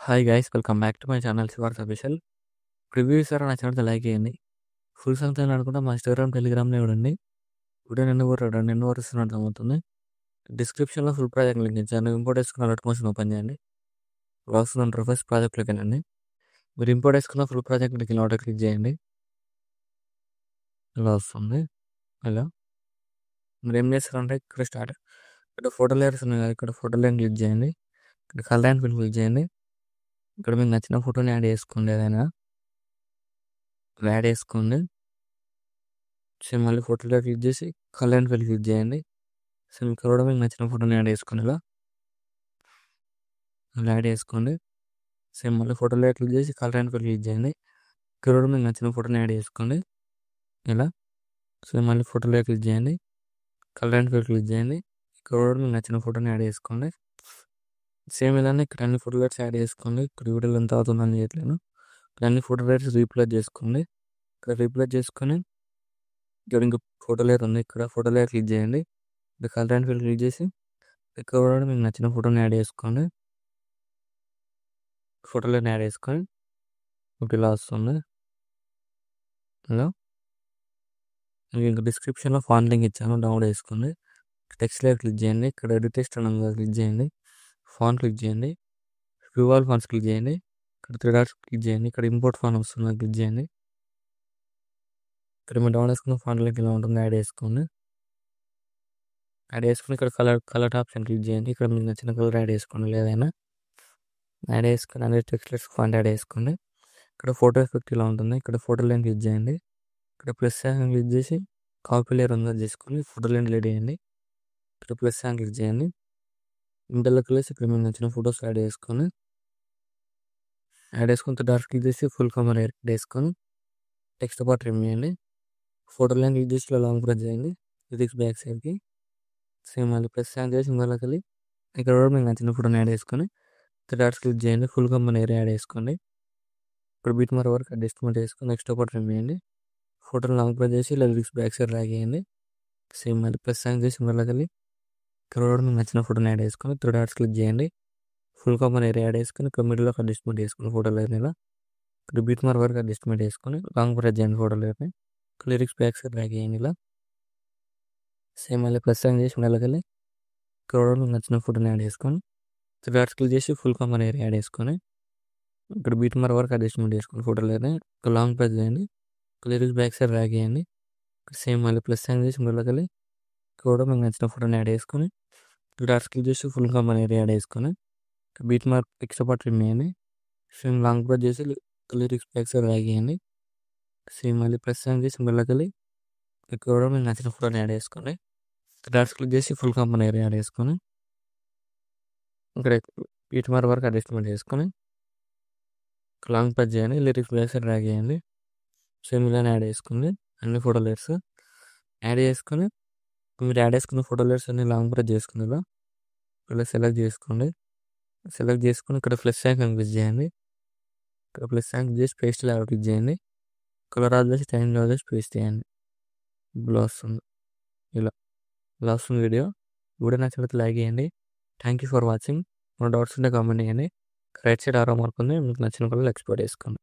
Hi guys welcome back to my channel Shivars official. Preview ఇస్తారా నచ్చినట్లయితే like చేయండి. Full songs అని అనుకుంటే మా ఇన్స్టాగ్రామ్ టెలిగ్రామ్లో చూడండి. వీడియో నిన్న వరుస్తున్నట్టు అవుతుంది. డిస్క్రిప్షన్లో ఫుల్ ప్రాజెక్ట్ లింక్ ఇచ్చాను. ఇంపోర్ట్ వేసుకున్న అలర్ట్ మోషన్ ఓపెన్ చేయండి. వస్తుందంటారు ఫస్ట్ ప్రాజెక్ట్లోకి వెళ్ళండి. మీరు ఇంపోర్ట్ వేసుకున్న ఫుల్ ప్రాజెక్ట్ లింక్ ఇలా క్లిక్ చేయండి. ఇలా వస్తుంది. ఇలా మీరు ఏం చేస్తారంటే ఇక్కడ ఫోటో లేయర్స్ ఉన్నాయి కదా, ఇక్కడ ఫోటో లేయర్ క్లిక్ చేయండి. ఇక్కడ కలర్ అండ్ ఫిల్ క్లిక్ చేయండి. ఇక్కడ మీకు నచ్చిన ఫోటోని యాడ్ చేసుకోండి. ఏదైనా యాడ్ చేసుకోండి. సేమ్ మళ్ళీ ఫోటోలో క్లిక్ చేసి కలర్ అండ్ ఫిల్ క్లిక్ చేయండి. సేమ్ ఇక్కడ కూడా మీకు నచ్చిన ఫోటోని యాడ్ చేసుకోండి. ఇలా యాడ్ చేసుకోండి. సేమ్ మళ్ళీ ఫోటోలో క్లిక్ చేసి కలర్ అండ్ ఫిల్ క్లిక్ చేయండి. ఇక్కడ కూడా మీకు నచ్చిన ఫోటోని యాడ్ చేసుకోండి. ఇలా సేమ్ మళ్ళీ ఫోటోలో క్లిక్ చేయండి. కలర్ అండ్ ఫిల్ క్లిక్ చేయండి. ఇక్కడ కూడా మీకు నచ్చిన ఫోటోని యాడ్ చేసుకోండి. సేమ్ ఇలానే ఇక్కడ అన్ని ఫోటో లైట్స్ యాడ్ చేసుకోండి. ఇక్కడ వీడియోలో ఎంత అవుతుందని చేయట్లేను. ఇక్కడ అన్ని ఫోటో లైట్స్ రీప్లేస్ చేసుకోండి. ఇక్కడ రీప్లేస్ చేసుకొని ఇక్కడ ఇంకో ఫోటో లేయర్ ఉంది. ఇక్కడ ఫోటో లేయర్ క్లిక్ చేయండి. ఇక్కడ కలర్ అండ్ ఫిల్ క్లిక్ చేసి ఇక్కడ కూడా మీకు నచ్చిన ఫోటోని యాడ్ చేసుకోండి. ఫోటోలోని యాడ్ చేసుకొని ఇలా వస్తుంది. హలో, ఇంకా డిస్క్రిప్షన్లో ఫాంట్ లింక్ ఇచ్చాను, డౌన్లోడ్ చేసుకోండి. టెక్స్ట్ లేయర్ క్లిక్ చేయండి. ఇక్కడ ఎడిట్ టెక్స్ట్ అని క్లిక్ చేయండి. ఫాంట్ క్లిక్ చేయండి. వ్యూ ఆల్ ఫాంట్స్ క్లిక్ చేయండి. ఇక్కడ 3 డాట్స్ క్లిక్ చేయండి. ఇక్కడ ఇంపోర్ట్ ఫాంట్ వస్తుంది, క్లిక్ చేయండి. ఇక్కడ మీరు డౌన్లోడ్ చేసుకున్న ఫాంట్ లింక్ ఇలా ఉంటుంది, యాడ్ చేసుకోండి. యాడ్ చేసుకుని ఇక్కడ కలర్ ఆప్షన్ క్లిక్ చేయండి. ఇక్కడ మీకు నచ్చిన కలర్ యాడ్ చేసుకోండి. ఏదైనా యాడ్ చేసుకుని అన్ని టెక్స్ట్లెస్ ఫాంట్ యాడ్ చేసుకోండి. ఇక్కడ ఫోటో ఎఫెక్ట్ ఇలా ఉంటుంది. ఇక్కడ ఫోటో లైన్ క్లిక్ చేయండి. ఇక్కడ ప్లస్ హ్యాంగ్ క్లిక్ చేసి కాపీ లేయర్ ఉందో చేసుకొని ఫోటో లైన్ డిలీట్ చేయండి. ఇక్కడ ప్లస్ హ్యాంగ్ క్లిక్ చేయండి. ఇంటర్లోకి వెళ్ళేసి ఇక్కడ మీకు నచ్చిన ఫొటోస్ యాడ్ చేసుకొని డార్క్ క్లిక్ చేసి ఫుల్ కమర్ యాడ్ చేసుకొని టెక్స్ట్ పార్ట్ రిమూవ్ చేయండి. ఫోటో లైన్ క్లిక్ చేసి ఇలా లాంగ్ ప్రెస్ చేయండి. లిరిక్స్ బ్యాక్ సైడ్కి సేమ్ మళ్ళీ ప్లస్ హ్యాంగ్ చేసి ఇందులోకి వెళ్ళి ఇక్కడ కూడా మీకు నచ్చిన ఫోటోని యాడ్ చేసుకొని డాట్స్ క్లిక్ చేయండి. ఫుల్ కమర్ ఏరియా యాడ్ చేసుకోండి. ఇప్పుడు బీట్ మరో వరకు అడ్జస్ట్మెంట్ చేసుకొని నెక్స్ట్ పార్ట్ రిమూవ్ చేయండి. ఫోటోని లాంగ్ ప్రెస్ చేసి ఇలా లిరిక్స్ బ్యాక్ సైడ్ డ్రాగ్ చేయండి. సేమ్ మళ్ళీ ప్లస్ హ్యాంగ్ చేసి ఇందులోకి వెళ్ళి ఇక్కడ కూడా మీకు నచ్చిన ఫోటోని యాడ్ చేసుకొని 3 డాట్స్ క్లిక్ చేయండి. ఫుల్ కమర్ ఏరియా యాడ్ చేసుకొని ఇక్కడ మిడిల్లో అడ్జస్ట్మెంట్ చేసుకుని ఫోటో లైన్ ఇలా ఇక్కడ బీట్ మరో వరకు అడ్జస్ట్మెంట్ చేసుకొని లాంగ్ ప్రెస్ చేయండి. ఫోటో లైన్ని లిరిక్స్ బ్యాక్ సైడ్ డ్రాగ్ చేయండి. ఇలా సేమ్ మళ్ళీ ప్లస్ హ్యాంగ్ చేసి ఇందులోకి వెళ్ళి ఇక్కడ కూడా మీకు నచ్చిన ఫోటోని యాడ్ చేసుకొని 3 డాట్స్ క్లిక్ చేసి ఫుల్ కమర్ ఏరియా యాడ్ చేసుకొని ఇక్కడ బీట్ మరో వరకు అడ్జస్ట్మెంట్ చేసుకుని ఫోటో లైన్ని ఇక్కడ లాంగ్ ప్రెస్ చేయండి. లిరిక్స్ బ్యాక్ సైడ్ డ్రాగ్ చేయండి. ఇక్కడ సేమ్ మళ్ళీ ప్లస్ హ్యాంగ్ చేసి ఇందులోకి వెళ్ళి కూడా మీకు నచ్చిన ఫోటోని యాడ్ చేసుకొని 3 డాట్స్ క్లిక్ చేసి ఫుల్ కమర్ ఏరియా యాడ్ చేసుకొని beat mark extra part remove చేయండి. సేమ్ లాంగ్ ప్రెస్ చేసి లిరిక్స్ బ్యాక్ సైడ్ డ్రాగ్ చేయండి. సేమ్ మళ్ళీ ప్లస్ హ్యాంగ్ చేసి ఇందులోకి వెళ్ళి ఇక్కడ కూడా మీకు నచ్చిన ఫోటోని యాడ్ చేసుకోండి. 3 డాట్స్ క్లిక్ చేసి ఫుల్ కమర్ ఏరియా యాడ్ చేసుకొని ఇక్కడ బీట్ మార్క్ వరకు అడ్జస్ట్మెంట్ చేసుకొని లాంగ్ ప్రెస్ చేయండి. లిరిక్స్ బ్యాక్ సైడ్ డ్రాగ్ చేయండి. సేమ్ ఇలానే యాడ్ చేసుకోండి. అన్ని ఫోటో లేయర్స్ యాడ్ చేసుకొని మీరు యాడ్ చేసుకున్న ఫోటో లేయర్స్ అన్ని లాంగ్ ప్రెస్ చేసుకుని ఇలా సెలెక్ట్ చేసుకోండి. సెలెక్ట్ చేసుకుని ఇక్కడ ప్లస్ హ్యాంగ్ క్లిక్ చేయండి. ఇక్కడ ప్లస్ హ్యాంగ్ చేసి పేస్ట్ లాగా క్లిక్ చేయండి. కలర్ ఆదేసి టైం ఆదేసి పేస్ట్ చేయండి. ఇలా వస్తుంది. ఇలా వస్తుంది వీడియో నచ్చినట్లయితే లైక్ చేయండి. Thank you for watching. మన డౌట్స్ ఉంటే కామెంట్ చేయండి. రైట్ సైడ్ ఆరో మార్క్ ఉంది, మీకు నచ్చిన కలర్ ఎక్స్పోర్ట్ చేసుకోండి.